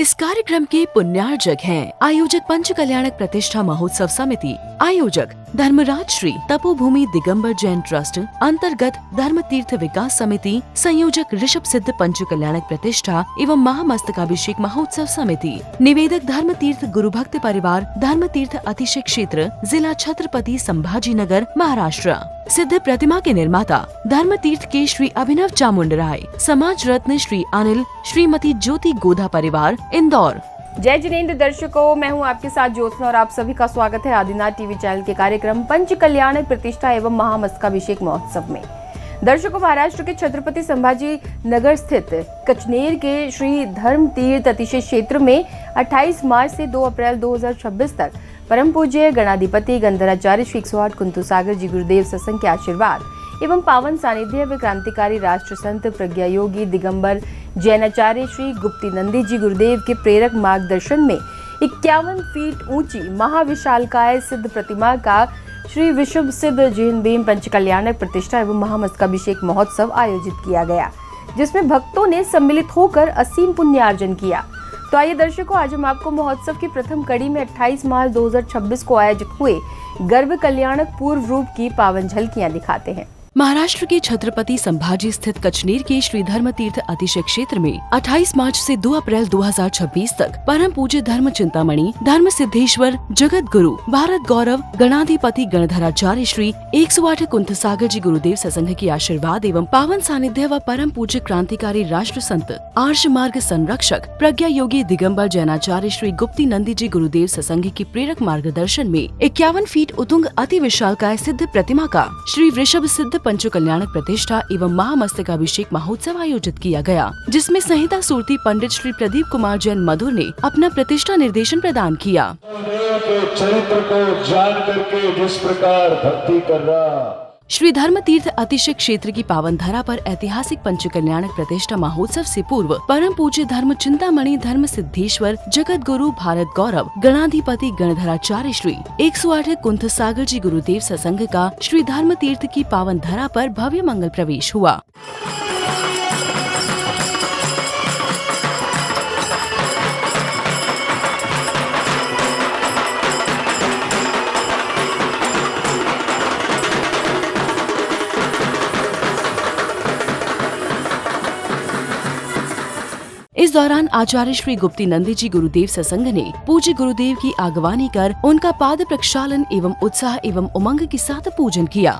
इस कार्यक्रम के पुण्यार्जक हैं आयोजक पंच कल्याणक प्रतिष्ठा महोत्सव समिति, आयोजक धर्मराज श्री तपोभूमि दिगंबर जैन ट्रस्ट अंतर्गत धर्म तीर्थ विकास समिति, संयोजक ऋषभ सिद्ध पंच कल्याणक प्रतिष्ठा एवं महामस्तकाभिषेक महोत्सव समिति, निवेदक धर्म तीर्थ गुरु भक्त परिवार, धर्म तीर्थ अतिशय क्षेत्र, जिला छत्रपति संभाजीनगर, महाराष्ट्र। सिद्ध प्रतिमा के निर्माता धर्म तीर्थ के श्री अभिनव चामुंडराय, समाज रत्न श्री अनिल, श्रीमती ज्योति गोधा परिवार, इंदौर। जय जिनेन्द्र दर्शकों, मैं हूं आपके साथ ज्योत्सना और आप सभी का स्वागत है आदिनाथ टीवी चैनल के कार्यक्रम पंच कल्याणक प्रतिष्ठा एवं महामस्तकाभिषेक महोत्सव में। दर्शकों, महाराष्ट्र के छत्रपति संभाजी नगर स्थित कचनेर के श्री धर्म तीर्थ अतिशय क्षेत्र में 28 मार्च से 2 अप्रैल 2026 तक परम पूज्य गणाधिपति गंधराचार्य श्री 108 कुंतु सागर जी गुरुदेव सत्संग के आशीर्वाद एवं पावन सानिध्य व क्रांतिकारी राष्ट्र संत प्रज्ञा योगी दिगंबर जैनाचार्य श्री गुप्ती नंदी जी गुरुदेव के प्रेरक मार्गदर्शन में 51 फीट ऊंची महाविशालकाय सिद्ध प्रतिमा का श्री विशुभ सिद्ध जैन भीम पंच कल्याणक प्रतिष्ठा एवं महामस्तकाभिषेक महोत्सव आयोजित किया गया, जिसमें भक्तों ने सम्मिलित होकर असीम पुण्यार्जन किया। तो आइए दर्शकों, आज हम आपको महोत्सव की प्रथम कड़ी में 28 मार्च 2026 को आयोजित हुए गर्भ कल्याणक पूर्व रूप की पावन झलकियां दिखाते हैं। महाराष्ट्र के छत्रपति संभाजी स्थित कचनेर के श्री धर्म तीर्थ अतिशय क्षेत्र में 28 मार्च से 2 अप्रैल 2026 तक परम पूज्य धर्म चिंतामणि धर्म सिद्धेश्वर जगत गुरु भारत गौरव गणाधिपति गणधराचार्य श्री 108 कुंथ सागर जी गुरुदेव सत्संग के आशीर्वाद एवं पावन सानिध्य व परम पूज्य क्रांतिकारी राष्ट्र संत आर्ष मार्ग संरक्षक प्रज्ञा योगी दिगंबर जैनाचार्य श्री गुप्ती नंदी जी गुरुदेव सत्संग की प्रेरक मार्गदर्शन में 51 फीट उतुंग अति विशालकाय सिद्ध प्रतिमा का श्री ऋषभ सिद्ध पंच कल्याणक प्रतिष्ठा एवं महामस्तकाभिषेक महोत्सव आयोजित किया गया, जिसमें संहिता सूर्ति पंडित श्री प्रदीप कुमार जैन मधुर ने अपना प्रतिष्ठा निर्देशन प्रदान किया। चरित्र को जान करके जिस प्रकार भक्ति कर रहा श्री धर्म तीर्थ अतिशय क्षेत्र की पावन धरा पर ऐतिहासिक पंच कल्याणक प्रतिष्ठा महोत्सव से पूर्व परम पूज्य धर्म चिंतामणि धर्म सिद्धेश्वर जगत गुरु भारत गौरव गणाधिपति गणधराचार्य श्री 108 कुंथ सागर जी गुरुदेव सत्संग का श्री धर्म तीर्थ की पावन धरा पर भव्य मंगल प्रवेश हुआ। इस दौरान आचार्य श्री गुप्ती नंदी जी गुरुदेव सत्संग ने पूज्य गुरुदेव की आगवानी कर उनका पाद प्रक्षालन एवं उत्साह एवं उमंग के साथ पूजन किया।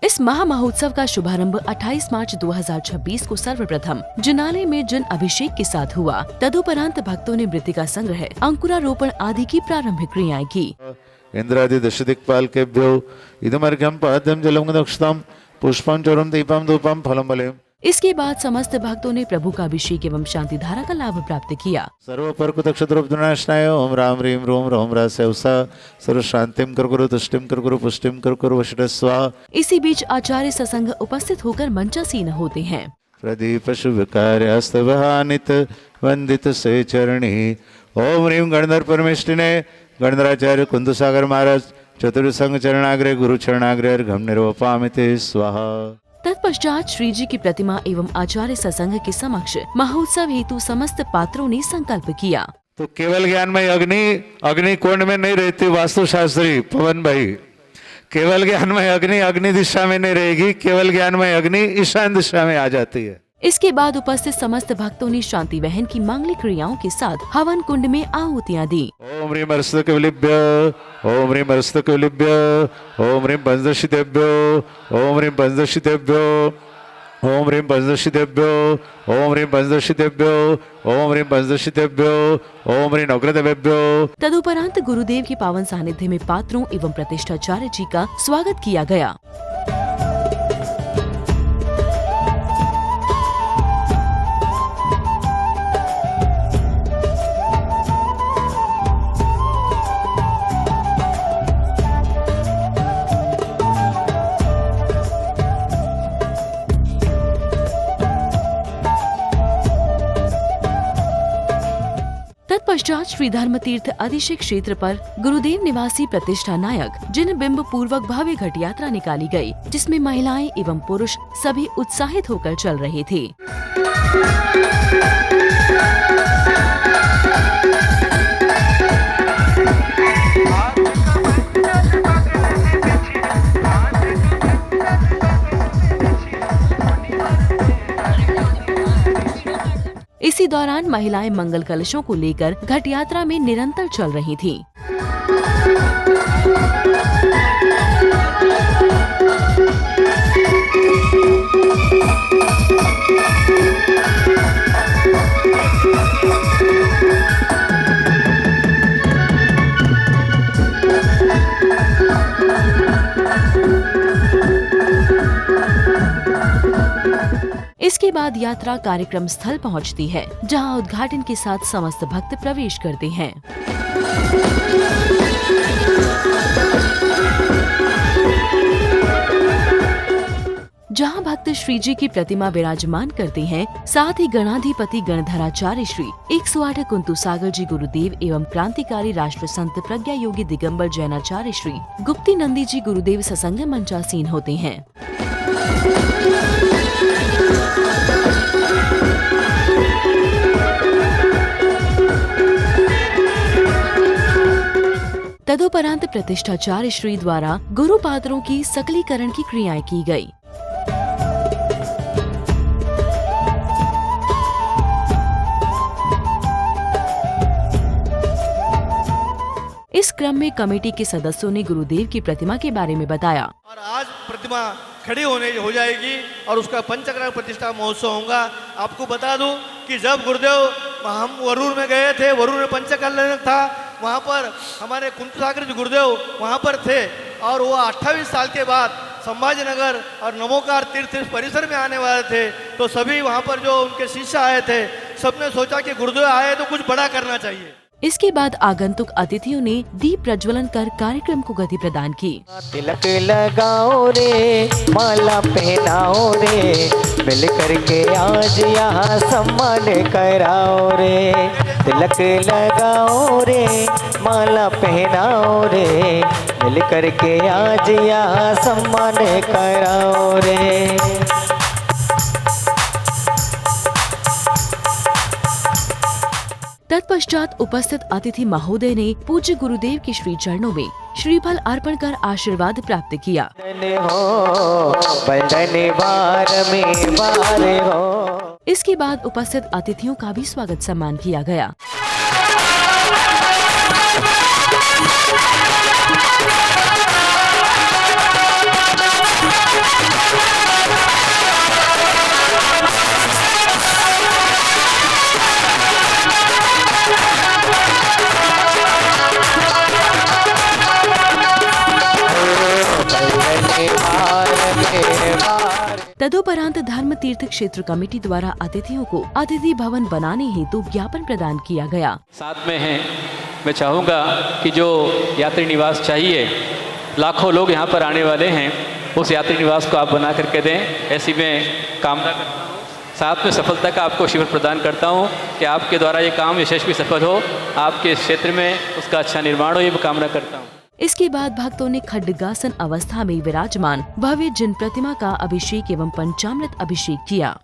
इस महा महोत्सव का शुभारंभ 28 मार्च 2026 को सर्वप्रथम जिनालय में जन अभिषेक के साथ हुआ। तदुपरांत भक्तों ने मृत्तिका संग्रह, अंकुरारोपण आदि की प्रारंभिक क्रियाएं की। इंद्रादि दश दिक्पालकेभ्यो इदमर्घ्यं पाद्यं जलं दक्षतां पुष्पं चोरं दीपं धूपं फलं बलेम। इसके बाद समस्त भक्तों ने प्रभु का अभिषेक एवं शांति धारा का लाभ प्राप्त किया। सर्वपर्कुतक्षद्रव्यनाशनाय ओम राम ह्रीं रोम रोम रासौसा सर्व शांतिम कर गुरु तुष्टिम कर गुरु पुष्टिम कर गुरु वशिष्ठ स्वाहा। इसी बीच आचार्य सत्संग उपस्थित होकर मंचासीन होते हैं। प्रदीप शुभ कार्यास्तवहानित वंदित से चरणी। ओम ह्रीं गणधर परमेष्टिने गणधराचार्य कुंदसागर महाराज चतुर्संग चरणाग्रे गुरु चरणाग्रे अर्घम निरोपामिते स्वाहा। तत्पश्चात श्री जी की प्रतिमा एवं आचार्य सत्संग के समक्ष महोत्सव हेतु समस्त पात्रों ने संकल्प किया। तो केवल ज्ञानमय अग्नि अग्नि कुंड में नहीं रहती वास्तुशास्त्री पवन भाई। केवल ज्ञानमय अग्नि अग्नि दिशा में नहीं रहेगी, केवल ज्ञानमय अग्नि ईशान दिशा में आ जाती है। इसके बाद उपस्थित समस्त भक्तों ने शांति वहन की मांगलिक क्रियाओं के साथ हवन कुंड में आहुतियां दी। ओम ह्रीं हरस्तकवलिभ्य ओम ह्रीं हरस्तकवलिभ्य ओम ह्रीं पंचदशितेभ्यो ओम ह्रीं पंचदशितेभ्यो ओम ह्रीं पंचदशितेभ्यो ओम ह्रीं पंचदशितेभ्यो ओम ह्रीं पंचदशितेभ्यो ओम ह्रीं नवग्रहदेवेभ्यो। तदुपरांत गुरुदेव के पावन सानिध्य में पात्रों एवं प्रतिष्ठाचार्य जी का स्वागत किया गया। तत्पश्चात श्री धर्म तीर्थ अभिषेक क्षेत्र पर गुरुदेव निवासी प्रतिष्ठा नायक जिन बिंब पूर्वक भव्य घट यात्रा निकाली गई, जिसमें महिलाएं एवं पुरुष सभी उत्साहित होकर चल रहे थे। इसी दौरान महिलाएं मंगल कलशों को लेकर घट यात्रा में निरंतर चल रही थीं। इसके बाद यात्रा कार्यक्रम स्थल पहुंचती है, जहां उद्घाटन के साथ समस्त भक्त प्रवेश करते हैं। जहां भक्त श्री जी की प्रतिमा विराजमान करते हैं, साथ ही गणाधिपति गणधराचार्य श्री 108 कुंतुसागर जी गुरुदेव एवं क्रांतिकारी राष्ट्र संत प्रज्ञा योगी दिगंबर जैनाचार्य श्री गुप्ती नंदी जी गुरुदेव सत्संग मंचासीन होते हैं। तदुपरांत प्रतिष्ठाचार्य श्री द्वारा गुरु पात्रों की सकलीकरण की क्रियाएं की गई। इस क्रम में कमेटी के सदस्यों ने गुरुदेव की प्रतिमा के बारे में बताया। और आज प्रतिमा खड़ी हो जाएगी और उसका पंचग्रह प्रतिष्ठा महोत्सव होगा। आपको बता दूं कि जब गुरुदेव हम वरुण में गए थे, वरुण में पंचकल्याण था, वहाँ पर हमारे कुंतसागर जी गुरुदेव वहाँ पर थे और वो 28 साल के बाद संभाजीनगर और नमोकार तीर्थ परिसर में आने वाले थे। तो सभी वहाँ पर जो उनके शिष्य आए थे, सबने सोचा कि गुरुदेव आए तो कुछ बड़ा करना चाहिए। इसके बाद आगंतुक अतिथियों ने दीप प्रज्वलन कर कार्यक्रम को गति प्रदान की। तिलक लगाओ रे, माला पहनाओ रे, मिल करके आज यहाँ सम्मान कराओ रे। तिलक लगाओ रे, माला पहनाओ रे, मिल करके आज यहाँ सम्मान कराओ रे। तत्पश्चात उपस्थित अतिथि महोदय ने पूज्य गुरुदेव के श्री चरणों में श्रीफल अर्पण कर आशीर्वाद प्राप्त किया। इसके बाद उपस्थित अतिथियों का भी स्वागत सम्मान किया गया। तदुपरांत धर्म तीर्थ क्षेत्र कमेटी द्वारा अतिथियों को अतिथि भवन बनाने हेतु ज्ञापन प्रदान किया गया। साथ में हैं, मैं चाहूँगा कि जो यात्री निवास चाहिए, लाखों लोग यहाँ पर आने वाले हैं, उस यात्री निवास को आप बना करके दें, ऐसी मैं कामना करता हूँ। साथ में सफलता का आपको शिविर प्रदान करता हूँ कि आपके द्वारा ये काम यशस्वी सफल हो, आपके क्षेत्र में उसका अच्छा निर्माण हो, ये कामना करता हूँ। इसके बाद भक्तों ने खड्गासन अवस्था में विराजमान भव्य जिन प्रतिमा का अभिषेक एवं पंचामृत अभिषेक किया।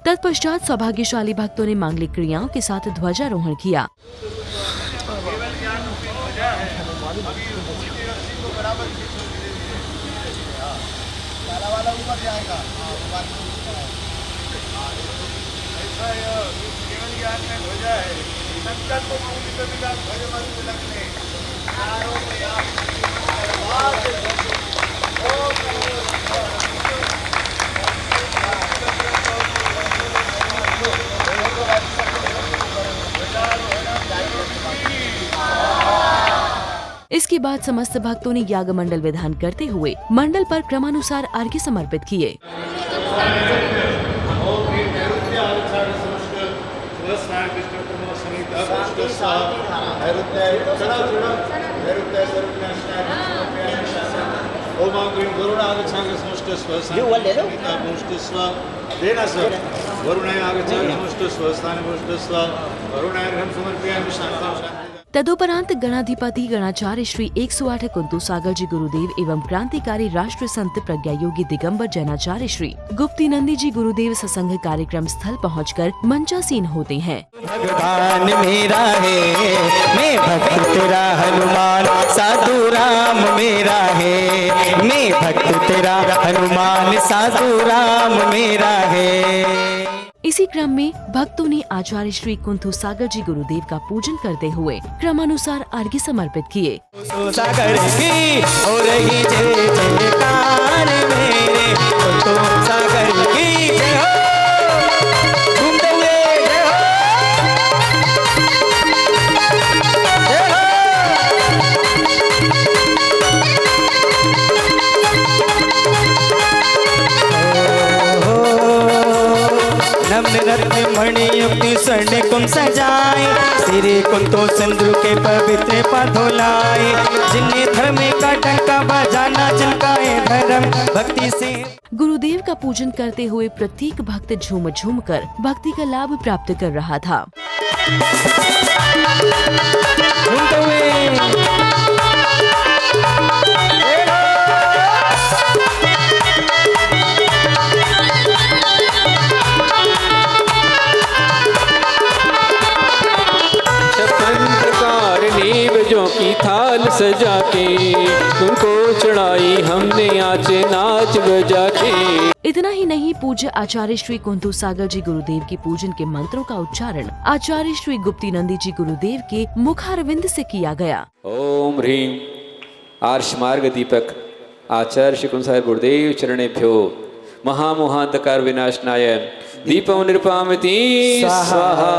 तत्पश्चात सौभाग्यशाली भक्तों ने मांगलिक क्रियाओं के साथ ध्वजारोहण किया। इसके बाद समस्त भक्तों ने याग मंडल विधान करते हुए मंडल पर क्रमानुसार अर्घ्य समर्पित किए। तदुपरांत गणाधिपति गणाचार्य श्री 108 कुंतु सागर जी गुरुदेव एवं क्रांतिकारी राष्ट्र संत प्रज्ञा योगी दिगंबर जैनाचार्य श्री गुप्तीनंदी जी गुरुदेव सत्संग कार्यक्रम स्थल पहुंचकर मंचासीन होते हैं। भगवान मेरा है, मैं भक्त तेरा हनुमान, साधु राम मेरा है, मैं भक्त तेरा हनुमान, साधु राम मेरा है। इसी क्रम में भक्तों ने आचार्य श्री कुंथु सागर जी गुरुदेव का पूजन करते हुए क्रमानुसार अर्घ्य समर्पित किए। सागर की हो रही जय जयकार मेरे कुंथु सागर की जय हो, घूमते हुए जय हो, जय हो। नम्र रत्न मणियुक्ति स्वर्ण कुम सजाए, सिरे कुंतो सिंधु के पवित्र पधो लाए, जिन्हें धर्म का डंका बजाना जिनकाए धर्म भक्ति से। गुरुदेव का पूजन करते हुए प्रत्येक भक्त झूम झूम कर भक्ति का लाभ प्राप्त कर रहा था। की थाल सजा के तुमको चढ़ाई हमने आज नाच बजा के। इतना ही नहीं, पूज्य आचार्य श्री कुंथु सागर जी गुरुदेव के पूजन के मंत्रों का उच्चारण आचार्य श्री गुप्तीनंदी जी गुरुदेव के मुखारविंद से किया गया। ओम ह्रीं आर्ष मार्ग दीपक आचार्य श्री कुंथु सागर गुरुदेव चरणेभ्यो महामोहांधकार विनाशनाय दीपं निर्पामति स्वाहा।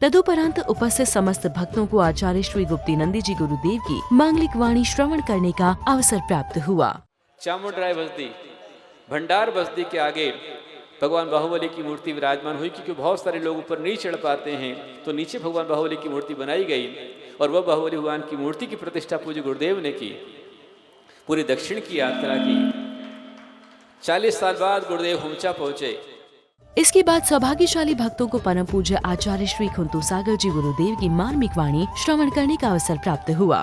तदुपरांत उपस्थित समस्त भक्तों को आचार्य श्री गुप्तीनंदी जी गुरुदेव की मांगलिक वाणी श्रवण करने का अवसर प्राप्त हुआ। चामुंडराय बस्ती भंडार बस्ती के आगे भगवान बाहुबली की मूर्ति विराजमान हुई, क्योंकि बहुत सारे लोग ऊपर नहीं चढ़ पाते हैं, तो नीचे भगवान बाहुबली की मूर्ति बनाई गई और वह बाहुबली भगवान की मूर्ति की प्रतिष्ठा पूज्य गुरुदेव ने की। पूरी दक्षिण की यात्रा की। 40 साल बाद गुरुदेव हुमचा पहुंचे। इसके बाद सौभाग्यशाली भक्तों को परम पूज्य आचार्य श्री कुंथु सागर जी गुरुदेव की मार्मिक वाणी श्रवण करने का अवसर प्राप्त हुआ।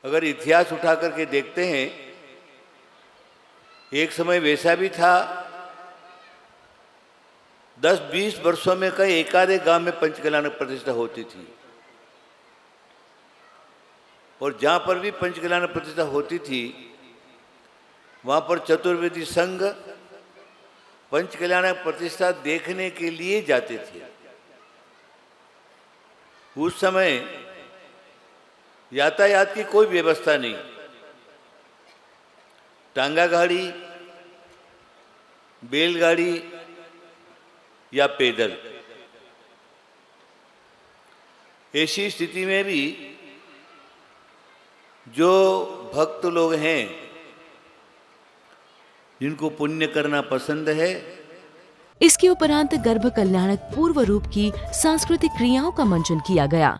अगर इतिहास उठा करके देखते हैं, एक समय वैसा भी था, 10-20 वर्षों में कई एकाधे गांव में पंचकल्याण प्रतिष्ठा होती थी, और जहां पर भी पंचकल्याण प्रतिष्ठा होती थी वहां पर चतुर्वेदी संघ पंचकल्याण प्रतिष्ठा देखने के लिए जाते थे। उस समय यातायात की कोई व्यवस्था नहीं, टांगा गाड़ी, बैलगाड़ी या पैदल। ऐसी स्थिति में भी जो भक्त लोग हैं जिनको पुण्य करना पसंद है, इसके उपरांत गर्भ कल्याणक पूर्व रूप की सांस्कृतिक क्रियाओं का मंचन किया गया।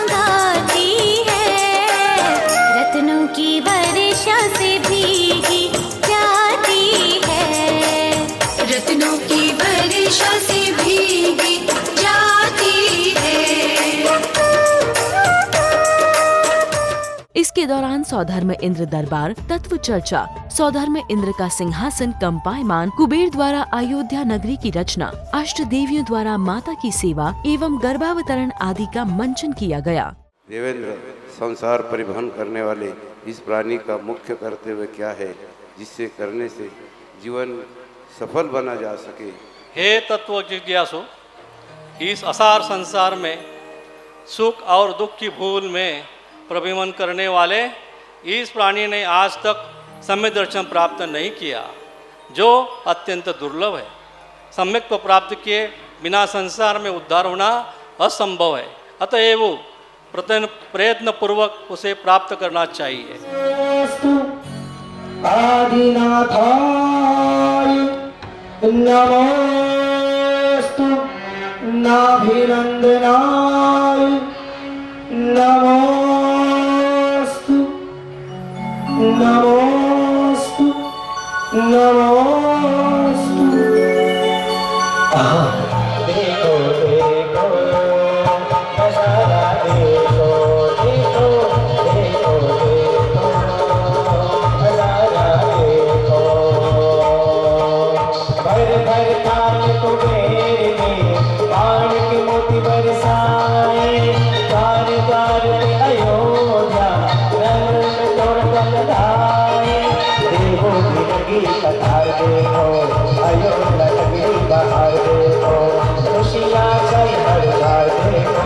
गाती है रत्नों की वर्षा से भीगी जाती है, रत्नों की वर्षा से भीगी जाती है। इसके दौरान सौधर्म इंद्र दरबार, तत्व चर्चा, सौधर्म इंद्र का सिंहासन कंपायमान, कुबेर द्वारा अयोध्या नगरी की रचना, अष्ट देवियों द्वारा माता की सेवा एवं गर्भावतरण आदि का मंचन किया गया। देवेंद्र, संसार परिवहन करने वाले इस प्राणी का मुख्य कर्तव्य क्या है, जिससे करने से जीवन सफल बना जा सके। हे तत्व जिज्ञासु, इस असार संसार में सुख और दुख की भूल में प्रभिमन करने वाले इस प्राणी ने आज तक सम्यक दर्शन प्राप्त नहीं किया, जो अत्यंत दुर्लभ है। सम्यक को प्राप्त किए बिना संसार में उद्धार होना असंभव है, अतएव प्रयत्न पूर्वक उसे प्राप्त करना चाहिए। आदिनाथाय नमोस्तु, नाभिनंदनाय नमोस्तु, नमोस्तु, नमोस्तु। देखो देखो नजारा, देखो देखो, देखो देखो नजारा, देखो भर भर काल कुबेर ने बाण के मोती बरसाए, द्वार द्वार में अयोध्या रंग तोड़ बंधाए। देवों की लगी कतार देखो, अयोध्या नगरी बाहर देखो, खुशियाँ छाई हर द्वार देखो।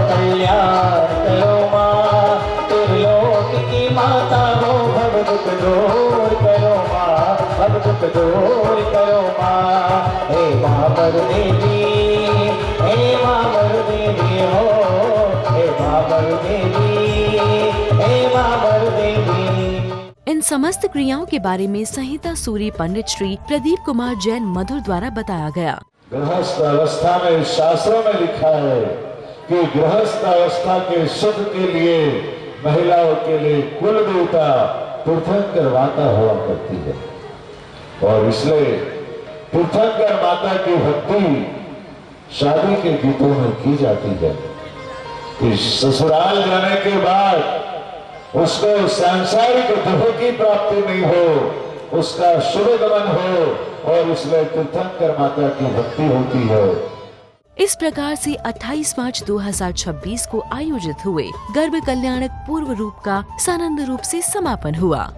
कल्याण करो माँ, त्रिलोक की माता हो, भव दुख दूर करो माँ, भव दुख दूर करो माँ। हे माँ वर देवी, हे माँ वर देवी हो, हे माँ वर देवी, हे माँ वर देवी। इन समस्त क्रियाओं के बारे में संहिता सूरी पंडित श्री प्रदीप कुमार जैन मधुर द्वारा बताया गया। गृहस्थ अवस्था में शास्त्रों में लिखा है कि गृहस्थ अवस्था के सुख के लिए महिलाओं के लिए कुल देवता तीर्थंकर माता हुआ करती है, और इसलिए तीर्थंकर माता की भक्ति शादी के गीतों में की जाती है कि ससुराल जाने के बाद उसको सांसारिक दुख की प्राप्ति नहीं हो, उसका शुभ गमन हो, और इसलिए तीर्थंकर माता की भक्ति होती है। इस प्रकार से 28 मार्च 2026 को आयोजित हुए गर्भ कल्याणक पूर्व रूप का सानंद रूप से समापन हुआ।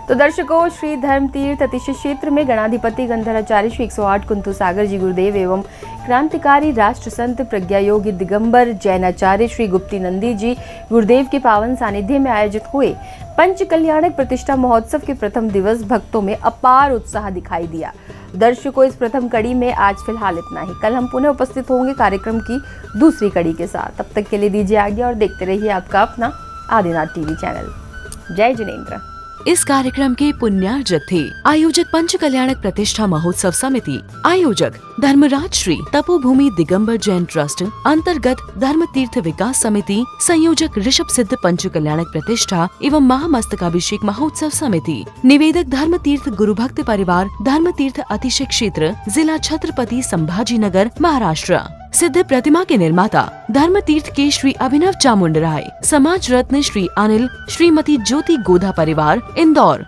तो दर्शकों, श्री धर्म तीर्थ अतिशय क्षेत्र में गणाधिपति गंधराचार्य श्री 108 कुंतु सागर जी गुरुदेव एवं क्रांतिकारी राष्ट्र संत प्रज्ञा योगी दिगंबर जैनाचार्य श्री गुप्ती नंदी जी गुरुदेव के पावन सानिध्य में आयोजित हुए पंच कल्याणक प्रतिष्ठा महोत्सव के प्रथम दिवस भक्तों में अपार उत्साह दिखाई दिया। दर्शकों, इस प्रथम कड़ी में आज फिलहाल इतना ही। कल हम पुनः उपस्थित होंगे कार्यक्रम की दूसरी कड़ी के साथ। तब तक के लिए दीजिए आज्ञा और देखते रहिए आपका अपना आदिनाथ टीवी चैनल। जय जिनेंद्र। इस कार्यक्रम के पुण्यार्जक थे आयोजक पंच कल्याणक प्रतिष्ठा महोत्सव समिति, आयोजक धर्मराज श्री तपोभूमि दिगंबर जैन ट्रस्ट अंतर्गत धर्म तीर्थ विकास समिति, संयोजक ऋषभ सिद्ध पंच कल्याणक प्रतिष्ठा एवं महामस्तकाभिषेक महोत्सव समिति, निवेदक धर्म तीर्थ गुरु भक्त परिवार, धर्म तीर्थ अतिशय क्षेत्र, जिला छत्रपति संभाजी नगर, महाराष्ट्र। सिद्ध प्रतिमा के निर्माता धर्म तीर्थ के श्री अभिनव चामुंडराय, समाज रत्न श्री अनिल, श्रीमती ज्योति गोधा परिवार, इंदौर।